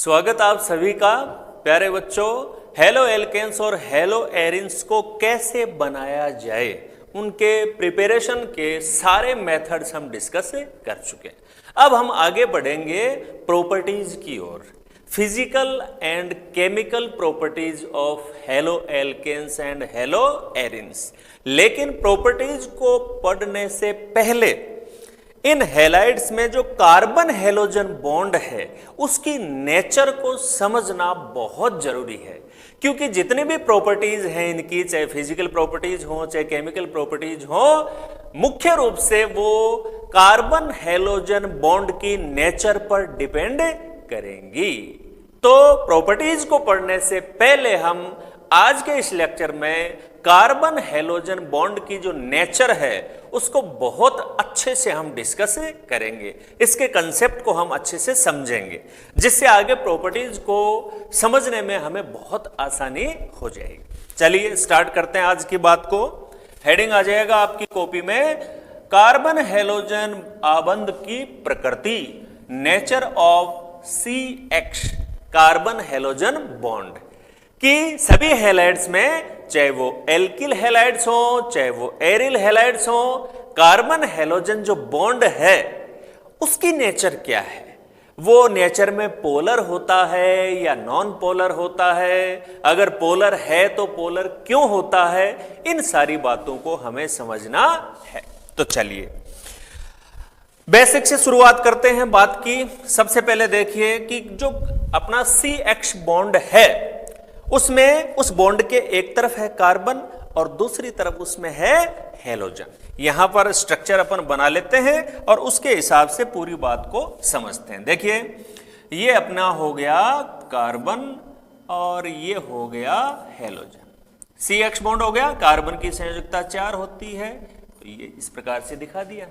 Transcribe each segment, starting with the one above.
स्वागत आप सभी का प्यारे बच्चों। हेलो एल्केन्स और हेलो एरिन्स को कैसे बनाया जाए, उनके प्रिपरेशन के सारे मेथड्स हम डिस्कस कर चुके हैं। अब हम आगे बढ़ेंगे प्रॉपर्टीज की ओर, physical and chemical properties of halo alkanes and halo arenes. लेकिन प्रॉपर्टीज को पढ़ने से पहले इन हैलाइड्स में जो कार्बन हैलोजन बॉन्ड है उसकी नेचर को समझना बहुत जरूरी है, क्योंकि जितनी भी प्रॉपर्टीज हैं इनकी, चाहे फिजिकल प्रॉपर्टीज हो चाहे केमिकल प्रॉपर्टीज हो, मुख्य रूप से वो कार्बन हैलोजन बॉन्ड की नेचर पर डिपेंड करेंगी। तो प्रॉपर्टीज को पढ़ने से पहले हम आज के इस लेक्चर में कार्बन हैलोजन बॉन्ड की जो नेचर है उसको बहुत अच्छे से हम डिस्कस करेंगे, इसके कंसेप्ट को हम अच्छे से समझेंगे, जिससे आगे प्रॉपर्टीज को समझने में हमें बहुत आसानी हो जाएगी। चलिए स्टार्ट करते हैं आज की बात को। हेडिंग आ जाएगा आपकी कॉपी में, कार्बन हैलोजन आबंध की प्रकृति, nature of CH carbon halogen bond. कि सभी हैलाइड्स में, चाहे वो एल्किल हैलाइड्स हो चाहे वो एरिल हैलाइड्स हो, कार्बन हैलोजन जो बॉन्ड है उसकी नेचर क्या है, वो नेचर में पोलर होता है या नॉन पोलर होता है, अगर पोलर है तो पोलर क्यों होता है, इन सारी बातों को हमें समझना है। तो चलिए बेसिक से शुरुआत करते हैं बात की। सबसे पहले देखिए कि जो अपना CH बॉन्ड है उसमें, उस बॉन्ड के एक तरफ है कार्बन और दूसरी तरफ उसमें है हैलोजन। यहां पर स्ट्रक्चर अपन बना लेते हैं और उसके हिसाब से पूरी बात को समझते हैं। देखिए ये अपना हो गया कार्बन और ये हो गया हैलोजन। CH बॉन्ड हो गया, कार्बन की संयोजकता 4 होती है, तो ये इस प्रकार से दिखा दिया।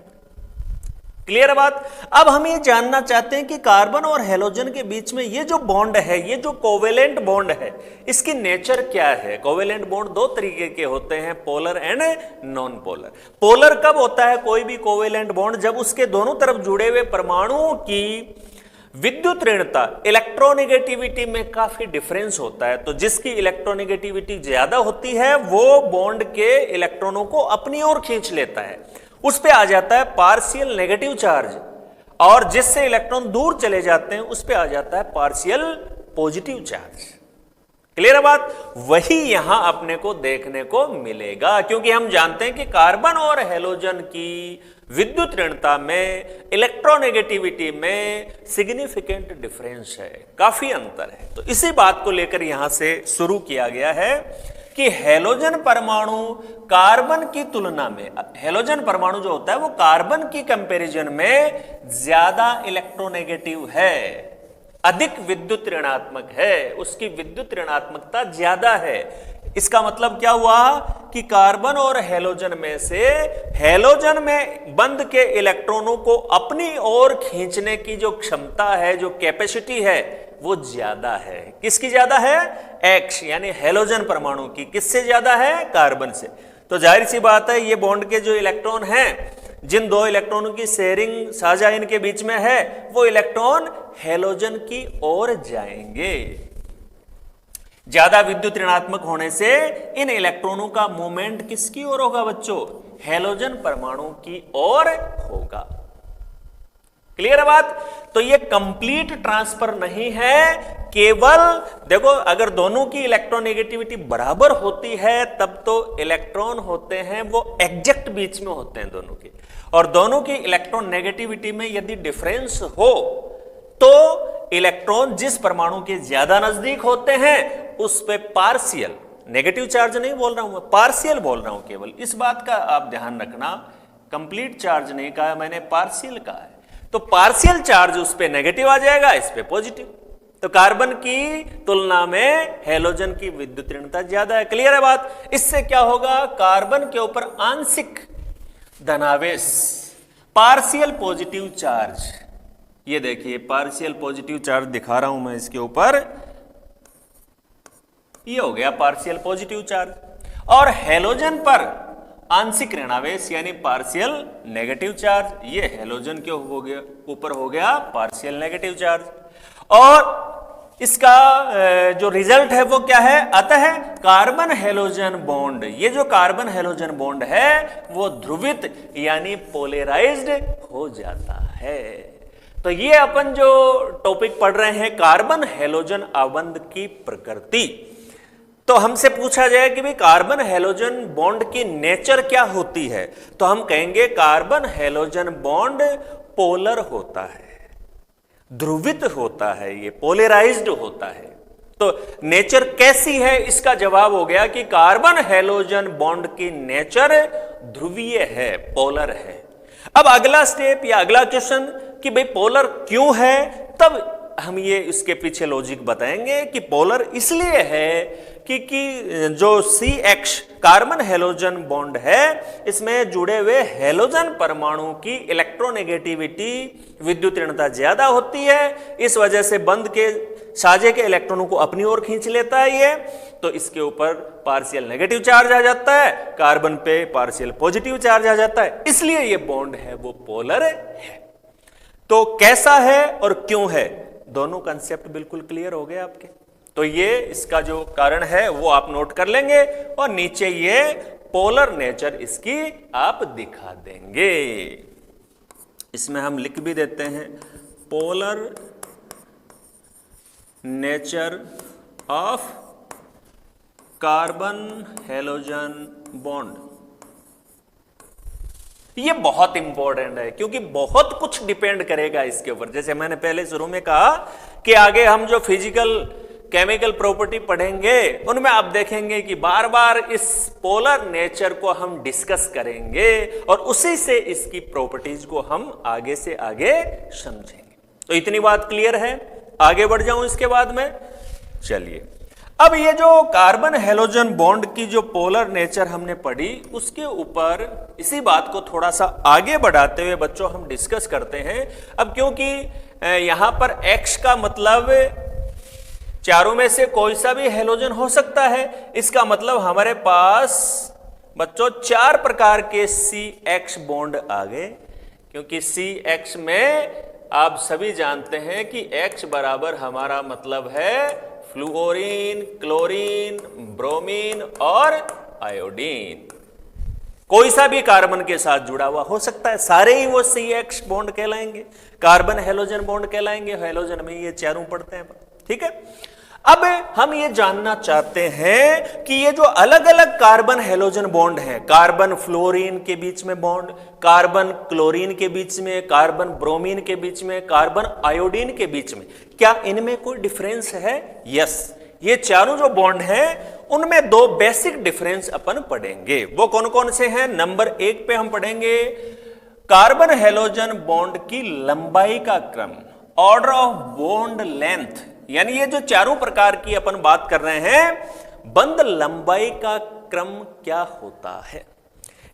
क्लियर बात। अब हम ये जानना चाहते हैं कि कार्बन और हैलोजन के बीच में ये जो बॉन्ड है, ये जो कोवेलेंट बॉन्ड है, इसकी नेचर क्या है। कोवेलेंट बॉन्ड दो तरीके के होते हैं, polar and non polar. Polar कब होता है कोई भी कोवेलेंट बॉन्ड, जब उसके दोनों तरफ जुड़े हुए परमाणुओं की विद्युत ऋणता, इलेक्ट्रोनेगेटिविटी में काफी डिफरेंस होता है। तो जिसकी इलेक्ट्रोनेगेटिविटी ज्यादा होती है वो बॉन्ड के इलेक्ट्रॉनों को अपनी ओर खींच लेता है, उस पे आ जाता है पार्शियल नेगेटिव चार्ज, और जिससे इलेक्ट्रॉन दूर चले जाते हैं उस पे आ जाता है पार्शियल पॉजिटिव चार्ज। क्लियर है बात। वही यहां अपने को देखने को मिलेगा, क्योंकि हम जानते हैं कि कार्बन और हैलोजन की विद्युत ऋणता में, इलेक्ट्रोनेगेटिविटी में सिग्निफिकेंट डिफरेंस है, काफी अंतर है। तो इसी बात को लेकर यहां से शुरू किया गया है कि हैलोजन परमाणु कार्बन की तुलना में, हैलोजन परमाणु जो होता है वो कार्बन की कंपैरिजन में ज्यादा इलेक्ट्रोनेगेटिव है, अधिक विद्युत ऋणात्मक है, उसकी विद्युत ऋणात्मकता ज्यादा है। इसका मतलब क्या हुआ कि कार्बन और हैलोजन में से हैलोजन में बंद के इलेक्ट्रॉनों को अपनी ओर खींचने की जो क्षमता है, जो कैपेसिटी है, वो ज्यादा है। किसकी ज्यादा है? X यानी हैलोजन परमाणु की। किससे ज्यादा है? कार्बन से। तो जाहिर सी बात है ये बॉन्ड के जो इलेक्ट्रॉन हैं, जिन दो इलेक्ट्रॉनों की शेयरिंग साझा इनके बीच में है, वो इलेक्ट्रॉन हैलोजन की ओर जाएंगे। ज्यादा विद्युत ऋणात्मक होने से इन इलेक्ट्रॉनों का मूवमेंट किसकी ओर होगा बच्चों? हैलोजन परमाणु की ओर होगा। क्लियर है बात। तो ये कंप्लीट ट्रांसफर नहीं है, केवल देखो अगर दोनों की इलेक्ट्रोनेगेटिविटी बराबर होती है तब तो इलेक्ट्रॉन होते हैं वो एग्जैक्ट बीच में होते हैं दोनों के, और दोनों की इलेक्ट्रॉन नेगेटिविटी में यदि डिफरेंस हो तो इलेक्ट्रॉन जिस परमाणु के ज्यादा नजदीक होते हैं उस पे पार्शियल, नेगेटिव चार्ज नहीं बोल रहा हूं मैं, पार्शियल बोल रहा हूं केवल, इस बात का आप ध्यान रखना। कंप्लीट चार्ज नहीं कहा मैंने, पार्शियल कहा है। तो पार्शियल चार्ज उस पे नेगेटिव आ जाएगा, इस पे पॉजिटिव। तो कार्बन की तुलना में हैलोजन की विद्युत ऋणता ज्यादा है। क्लियर है बात। इससे क्या होगा? कार्बन के ऊपर आंशिक धनावेश, पार्शियल पॉजिटिव चार्ज, ये देखिए पार्शियल पॉजिटिव चार्ज दिखा रहा हूं मैं इसके ऊपर, ये हो गया पार्शियल पॉजिटिव चार्ज। और हैलोजन पर आंशिक ऋणावेश यानी पार्शियल नेगेटिव चार्ज, ये हैलोजन के हो गया ऊपर हो गया पार्शियल नेगेटिव चार्ज। और इसका जो रिजल्ट है वो क्या है, अतः कार्बन हेलोजन बॉन्ड, ये जो कार्बन हेलोजन बॉन्ड है वो ध्रुवित यानी पोलराइज्ड हो जाता है। तो ये अपन जो टॉपिक पढ़ रहे हैं कार्बन हेलोजन आबंध की प्रकृति, तो हमसे पूछा जाए कि भाई कार्बन हेलोजन बॉन्ड की नेचर क्या होती है, तो हम कहेंगे कार्बन हेलोजन बॉन्ड पोलर होता है, ध्रुवित होता है, ये पोलराइज्ड होता है। तो नेचर कैसी है, इसका जवाब हो गया कि कार्बन हेलोजन बॉन्ड की नेचर ध्रुवीय है, पोलर है। अब अगला स्टेप या अगला क्वेश्चन कि भाई पोलर क्यों है, तब हम ये इसके पीछे लॉजिक बताएंगे कि पोलर इसलिए है कि जो CH कार्बन हेलोजन बॉन्ड है इसमें जुड़े हुए हेलोजन परमाणु की इलेक्ट्रोनेगेटिविटी विद्युत ऋणता ज्यादा होती है, इस वजह से बंध के साझे के इलेक्ट्रॉनों को अपनी ओर खींच लेता है ये, तो इसके ऊपर पार्शियल नेगेटिव चार्ज आ जाता है, कार्बन पे पार्शियल पॉजिटिव चार्ज आ जाता है, इसलिए ये बॉन्ड है वो पोलर है। तो कैसा है और क्यों है, दोनों कंसेप्ट बिल्कुल क्लियर हो गए आपके। तो ये इसका जो कारण है वो आप नोट कर लेंगे और नीचे ये पोलर नेचर इसकी आप दिखा देंगे। इसमें हम लिख भी देते हैं polar nature of carbon halogen bond. ये बहुत इंपॉर्टेंट है क्योंकि बहुत कुछ डिपेंड करेगा इसके ऊपर। जैसे मैंने पहले शुरू में कहा कि आगे हम जो फिजिकल केमिकल प्रॉपर्टी पढ़ेंगे उनमें आप देखेंगे कि बार बार इस पोलर नेचर को हम डिस्कस करेंगे और उसी से इसकी प्रॉपर्टीज को हम आगे से आगे समझेंगे। तो इतनी बात क्लियर है, आगे बढ़ जाऊं इसके बाद में। चलिए, अब ये जो कार्बन हेलोजन बॉन्ड की जो पोलर नेचर हमने पढ़ी उसके ऊपर इसी बात को थोड़ा सा आगे बढ़ाते हुए बच्चों हम डिस्कस करते हैं। अब क्योंकि यहां पर X का मतलब चारों में से कोई सा भी हेलोजन हो सकता है, इसका मतलब हमारे पास बच्चों 4 प्रकार के CH बॉन्ड आ गए, क्योंकि CH में आप सभी जानते हैं कि X बराबर हमारा मतलब है फ्लूओरीन, क्लोरीन, ब्रोमीन और आयोडीन। कोई सा भी कार्बन के साथ जुड़ा हुआ हो सकता है, सारे ही वो CH बॉन्ड कहलाएंगे, कार्बन हेलोजन बॉन्ड कहलाएंगे। हेलोजन में ये चारों पढ़ते हैं, ठीक है। अब हम ये जानना चाहते हैं कि ये जो अलग अलग कार्बन हेलोजन बॉन्ड हैं, कार्बन फ्लोरीन के बीच में बॉन्ड, कार्बन क्लोरीन के बीच में, कार्बन ब्रोमीन के बीच में, कार्बन आयोडीन के बीच में, क्या इनमें कोई डिफरेंस है? यस, ये चारों जो बॉन्ड हैं उनमें 2 बेसिक डिफरेंस अपन पढ़ेंगे। वो कौन कौन से हैं? नंबर 1 पे हम पढ़ेंगे कार्बन हेलोजन बॉन्ड की लंबाई का क्रम, ऑर्डर ऑफ बॉन्ड लेंथ, यानी ये जो चारों प्रकार की अपन बात कर रहे हैं, बंध लंबाई का क्रम क्या होता है,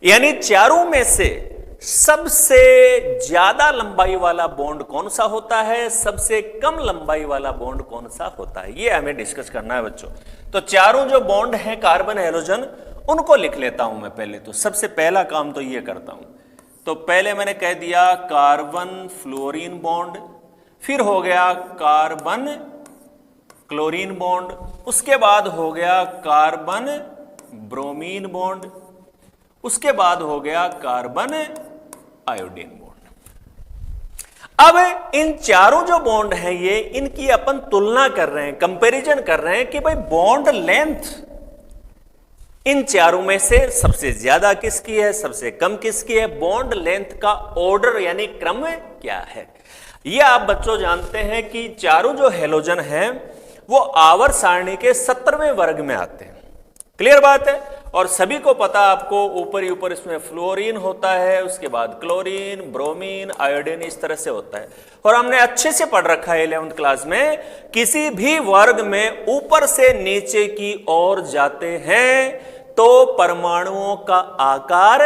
यानी चारों में से सबसे ज्यादा लंबाई वाला बॉन्ड कौन सा होता है, सबसे कम लंबाई वाला बॉन्ड कौन सा होता है, ये हमें डिस्कस करना है बच्चों। तो चारों जो बॉन्ड हैं कार्बन हेलोजन उनको लिख लेता हूं मैं पहले। तो सबसे पहला काम तो ये करता हूं, तो पहले मैंने कह दिया कार्बन फ्लोरीन बॉन्ड, फिर हो गया कार्बन क्लोरीन बॉन्ड, उसके बाद हो गया कार्बन ब्रोमीन बॉन्ड, उसके बाद हो गया कार्बन आयोडीन बॉन्ड। अब इन चारों जो बॉन्ड हैं ये, इनकी अपन तुलना कर रहे हैं, कंपैरिजन कर रहे हैं कि भाई बॉन्ड लेंथ इन चारों में से सबसे ज्यादा किसकी है, सबसे कम किसकी है, बॉन्ड लेंथ का ऑर्डर यानी क्रम क्या है। ये आप बच्चों जानते हैं कि चारों जो हेलोजन हैं वो आवर्त सारणी के 17वें वर्ग में आते हैं, क्लियर बात है। और सभी को पता, आपको ऊपर ही ऊपर इसमें फ्लोरीन होता है, उसके बाद क्लोरीन, ब्रोमीन, आयोडीन, इस तरह से होता है। और हमने अच्छे से पढ़ रखा है 11वीं क्लास में, किसी भी वर्ग में ऊपर से नीचे की ओर जाते हैं तो परमाणुओं का आकार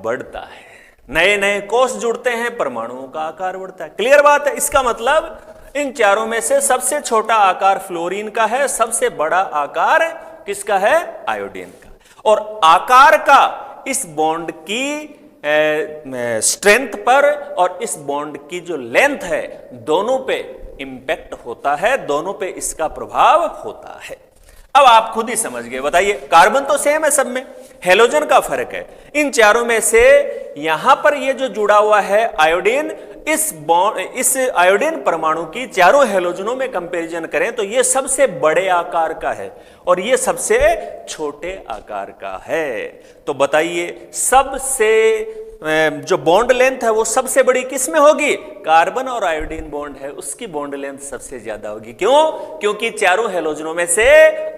बढ़ता है, नए नए कोष जुड़ते हैं, परमाणुओं का आकार बढ़ता है, क्लियर बात है। इसका मतलब इन चारों में से सबसे छोटा आकार फ्लोरीन का है, सबसे बड़ा आकार किसका है, आयोडीन का। और आकार का इस बॉन्ड की स्ट्रेंथ पर और इस बॉन्ड की जो लेंथ है, दोनों पे इंपैक्ट होता है, दोनों पे इसका प्रभाव होता है। अब आप खुद ही समझ गए, बताइए। कार्बन तो सेम है सब में, हेलोजन का फर्क है। इन चारों में से यहां पर ये जो जुड़ा हुआ है आयोडीन, इस आयोडीन परमाणु की चारों हेलोजनों में कंपैरिजन करें तो ये सबसे बड़े आकार का है और ये सबसे छोटे आकार का है। तो बताइए सबसे जो बॉन्ड लेंथ है वो सबसे बड़ी किस में होगी? कार्बन और आयोडीन बॉन्ड है उसकी बॉन्ड लेंथ सबसे ज्यादा होगी। क्यों? क्योंकि चारों हेलोजनों में से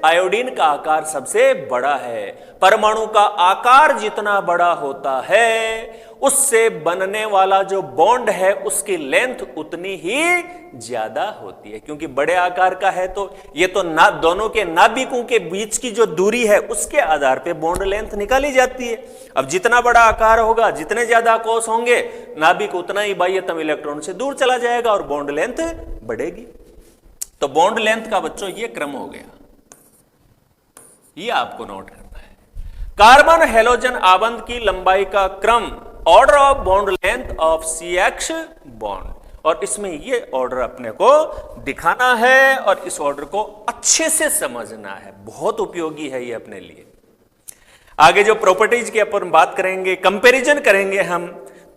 आयोडीन का आकार सबसे बड़ा है। परमाणु का आकार जितना बड़ा होता है उससे बनने वाला जो बॉन्ड है उसकी लेंथ उतनी ही ज्यादा होती है। क्योंकि बड़े आकार का है तो ये तो ना दोनों के नाभिकों के बीच की जो दूरी है उसके आधार पे बॉन्ड लेंथ निकाली जाती है। अब जितना बड़ा आकार होगा, जितने ज्यादा कोष होंगे, नाभिक उतना ही बाह्यतम इलेक्ट्रॉन से दूर चला जाएगा और बॉन्ड लेंथ बढ़ेगी। तो बॉन्ड लेंथ का बच्चों ये क्रम हो गया, ये आपको नोट करना है। कार्बन हेलोजन आबंध की लंबाई का क्रम, order of bond length of CH bond, और इसमें ये ऑर्डर अपने को दिखाना है और इस ऑर्डर को अच्छे से समझना है, बहुत उपयोगी है ये अपने लिए। आगे जो प्रॉपर्टीज की अपन बात करेंगे, कंपैरिजन करेंगे हम,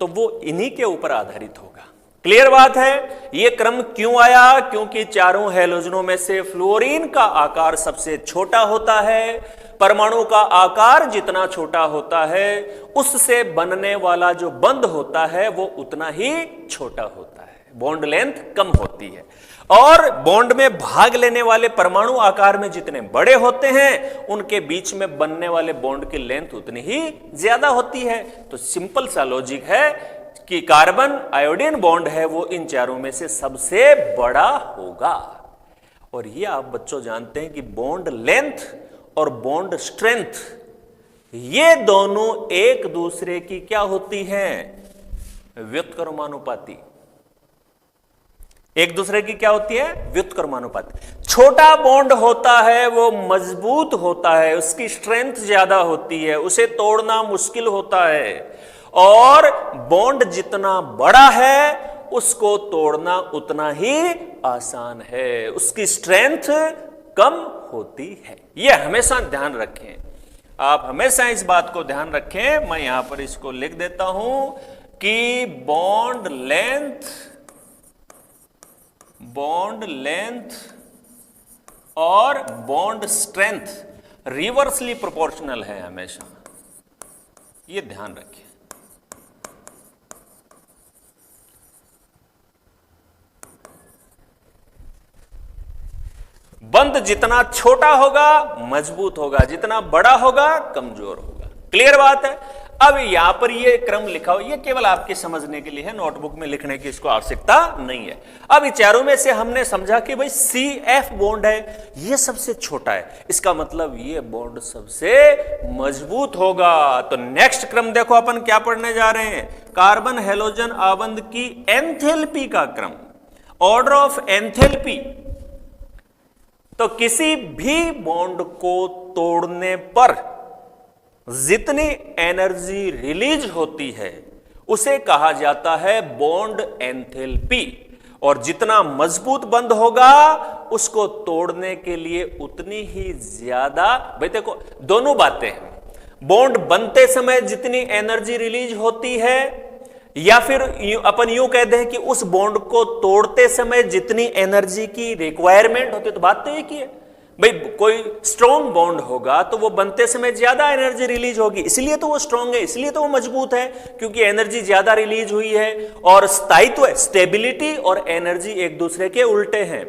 तो वो इन्हीं के ऊपर आधारित होगा। क्लियर बात है? ये क्रम क्यों आया? क्योंकि चारों हेलोजनों में से फ्लोरीन का आकार सबसे छोटा होता है। परमाणु का आकार जितना छोटा होता है उससे बनने वाला जो बंध होता है वो उतना ही छोटा होता है, बॉन्ड लेंथ कम होती है। और बॉन्ड में भाग लेने वाले परमाणु आकार में जितने बड़े होते हैं उनके बीच में बनने वाले बॉन्ड की लेंथ उतनी ही ज्यादा होती है। तो सिंपल सा लॉजिक है कि कार्बन आयोडीन बॉन्ड है वो इन चारों में से सबसे बड़ा होगा। और ये आप बच्चों जानते हैं कि बॉन्ड लेंथ और बॉन्ड स्ट्रेंथ ये दोनों एक दूसरे की क्या होती हैं? व्युत्क्रमानुपाती। एक दूसरे की क्या होती है? व्युत्क्रमानुपाती। छोटा बॉन्ड होता है वो मजबूत होता है, उसकी स्ट्रेंथ ज्यादा होती है, उसे तोड़ना मुश्किल होता है। और बॉन्ड जितना बड़ा है उसको तोड़ना उतना ही आसान है, उसकी स्ट्रेंथ कम होती है। यह हमेशा ध्यान रखें, आप हमेशा इस बात को ध्यान रखें। मैं यहां पर इसको लिख देता हूं कि बॉन्ड लेंथ और बॉन्ड स्ट्रेंथ रिवर्सली प्रोपोर्शनल है हमेशा, यह ध्यान रखें। बंध जितना छोटा होगा मजबूत होगा, जितना बड़ा होगा कमजोर होगा। क्लियर बात है? अब यहां पर ये क्रम लिखा हो, ये केवल आपके समझने के लिए है, नोटबुक में लिखने की इसको आवश्यकता नहीं है। अब इन चारों में से हमने समझा कि भाई CF बॉन्ड है, ये सबसे छोटा है, इसका मतलब ये बॉन्ड सबसे मजबूत होगा। तो नेक्स्ट क्रम देखो अपन क्या पढ़ने जा रहे हैं, कार्बन हेलोजन आबंध की एंथैल्पी का क्रम, ऑर्डर ऑफ एंथैल्पी। तो किसी भी बॉन्ड को तोड़ने पर जितनी एनर्जी रिलीज होती है उसे कहा जाता है बॉन्ड एंथैल्पी, और जितना मजबूत बंध होगा उसको तोड़ने के लिए उतनी ही ज्यादा, भाई देखो दोनों बातें हैं, बॉन्ड बनते समय जितनी एनर्जी रिलीज होती है, या फिर अपन यूं कहते हैं कि उस बॉन्ड को तोड़ते समय जितनी एनर्जी की रिक्वायरमेंट होती है। तो बात तो एक ही है भाई, कोई स्ट्रॉन्ग बॉन्ड होगा तो वो बनते समय ज्यादा एनर्जी रिलीज होगी, इसलिए तो वो स्ट्रॉन्ग है, इसलिए तो वो मजबूत है, क्योंकि एनर्जी ज्यादा रिलीज हुई है। और स्थायित्व, स्टेबिलिटी और एनर्जी एक दूसरे के उल्टे हैं।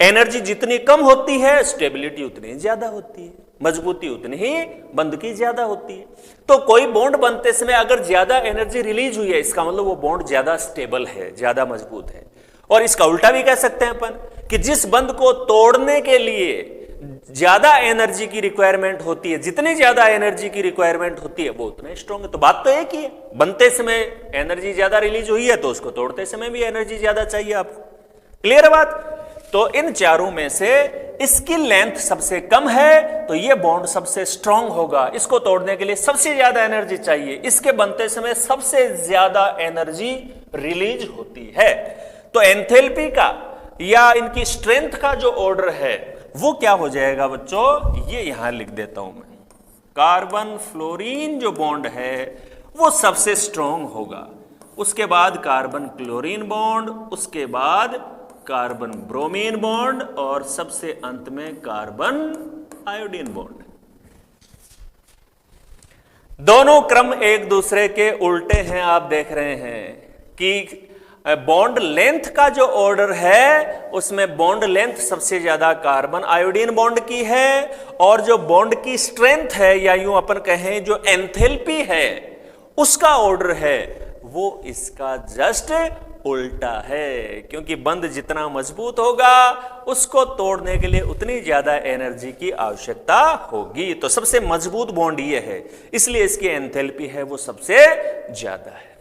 एनर्जी जितनी कम होती है स्टेबिलिटी उतनी ज्यादा होती है, मजबूती उतनी ही बंध की ज्यादा होती है। तो कोई बॉन्ड बनते समय अगर ज्यादा एनर्जी रिलीज हुई है इसका मतलब वो बॉन्ड ज्यादा स्टेबल है, ज्यादा मजबूत है। और इसका उल्टा भी कह सकते हैं अपन कि जिस बंध को तोड़ने के लिए ज्यादा एनर्जी की रिक्वायरमेंट होती है, जितनी ज्यादा एनर्जी की रिक्वायरमेंट होती है वो उतना स्ट्रॉन्ग है। तो बात तो एक ही है, बनते समय एनर्जी ज्यादा रिलीज हुई है तो उसको तोड़ते समय भी एनर्जी ज्यादा चाहिए आपको। क्लियर बात? तो इन चारों में से इसकी लेंथ सबसे कम है तो ये बॉन्ड सबसे स्ट्रांग होगा, इसको तोड़ने के लिए सबसे ज्यादा एनर्जी चाहिए, इसके बनते समय सबसे ज्यादा एनर्जी रिलीज होती है। तो एंथैल्पी का या इनकी स्ट्रेंथ का जो ऑर्डर है वो क्या हो जाएगा बच्चों, ये यहां लिख देता हूं मैं। कार्बन फ्लोरीन जो बॉन्ड है वो सबसे स्ट्रॉन्ग होगा, उसके बाद कार्बन क्लोरीन बॉन्ड, उसके बाद कार्बन ब्रोमीन बॉन्ड और सबसे अंत में कार्बन आयोडीन बॉन्ड। दोनों क्रम एक दूसरे के उल्टे हैं। आप देख रहे हैं कि बॉन्ड लेंथ का जो ऑर्डर है उसमें बॉन्ड लेंथ सबसे ज्यादा कार्बन आयोडीन बॉन्ड की है, और जो बॉन्ड की स्ट्रेंथ है या यूं अपन कहें जो एंथैल्पी है उसका ऑर्डर है वो इसका जस्ट उल्टा है, क्योंकि बंध जितना मजबूत होगा उसको तोड़ने के लिए उतनी ज्यादा एनर्जी की आवश्यकता होगी। तो सबसे मजबूत बॉन्ड ये है, इसलिए इसकी एंथैल्पी है वो सबसे ज्यादा है।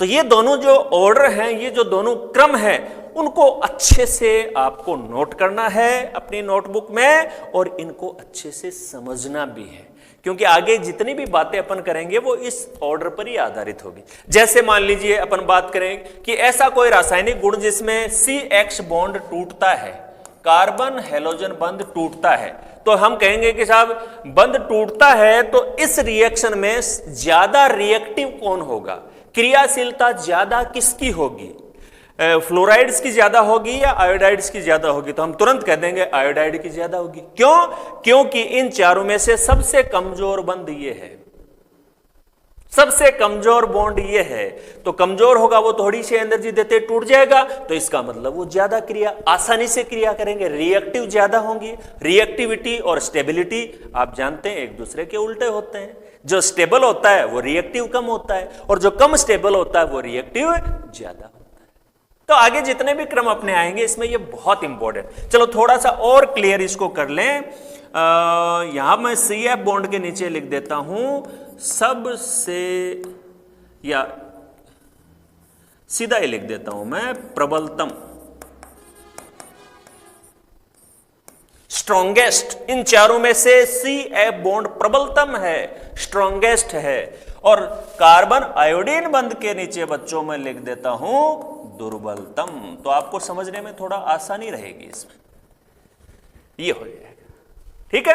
तो ये दोनों जो ऑर्डर हैं, ये जो दोनों क्रम है, उनको अच्छे से आपको नोट करना है अपनी नोटबुक में, और इनको अच्छे से समझना भी है, क्योंकि आगे जितनी भी बातें अपन करेंगे वो इस ऑर्डर पर ही आधारित होगी। जैसे मान लीजिए अपन बात करें कि ऐसा कोई रासायनिक गुण जिसमें CH बॉन्ड टूटता है, कार्बन हैलोजन बंध टूटता है, तो हम कहेंगे कि साहब बंध टूटता है तो इस रिएक्शन में ज्यादा रिएक्टिव कौन होगा, क्रियाशीलता ज्यादा किसकी होगी, फ्लोराइड्स की ज्यादा होगी या आयोडाइड्स की ज्यादा होगी? तो हम तुरंत कह देंगे आयोडाइड की ज्यादा होगी। क्यों? क्योंकि इन चारों में से सबसे कमजोर बंध ये है, सबसे कमजोर बॉन्ड ये है। तो कमजोर होगा वो थोड़ी सी एनर्जी देते टूट जाएगा, तो इसका मतलब वो ज्यादा क्रिया आसानी से क्रिया करेंगे, रिएक्टिव ज्यादा होंगी। रिएक्टिविटी और स्टेबिलिटी आप जानते हैं एक दूसरे के उल्टे होते हैं। जो स्टेबल होता है वो रिएक्टिव कम होता है, और जो कम स्टेबल होता है वो रिएक्टिव ज्यादा होता है। तो आगे जितने भी क्रम अपने आएंगे इसमें ये बहुत इंपॉर्टेंट। चलो थोड़ा सा और क्लियर इसको कर लें। यहां मैं CF बॉन्ड के नीचे लिख देता हूं सबसे, या सीधा ही लिख देता हूं मैं, प्रबलतम, स्ट्रॉन्गेस्ट। इन चारों में से CF बॉन्ड प्रबलतम है, स्ट्रॉन्गेस्ट है। और कार्बन आयोडीन बंध के नीचे बच्चों में लिख देता हूं दुर्बलतम। तो आपको समझने में थोड़ा आसानी रहेगी इसमें, ये हो जाएगा। ठीक है,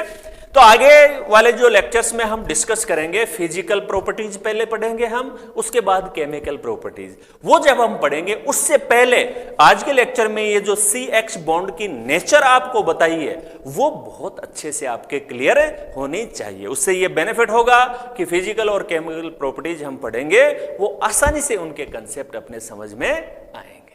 तो आगे वाले जो लेक्चर्स में हम डिस्कस करेंगे फिजिकल प्रॉपर्टीज पहले पढ़ेंगे हम, उसके बाद केमिकल प्रॉपर्टीज। वो जब हम पढ़ेंगे उससे पहले आज के लेक्चर में ये जो CH बॉन्ड की नेचर आपको बताई है वो बहुत अच्छे से आपके क्लियर होनी चाहिए। उससे ये बेनिफिट होगा कि फिजिकल और केमिकल प्रॉपर्टीज हम पढ़ेंगे वो आसानी से उनके कंसेप्ट अपने समझ में आएंगे।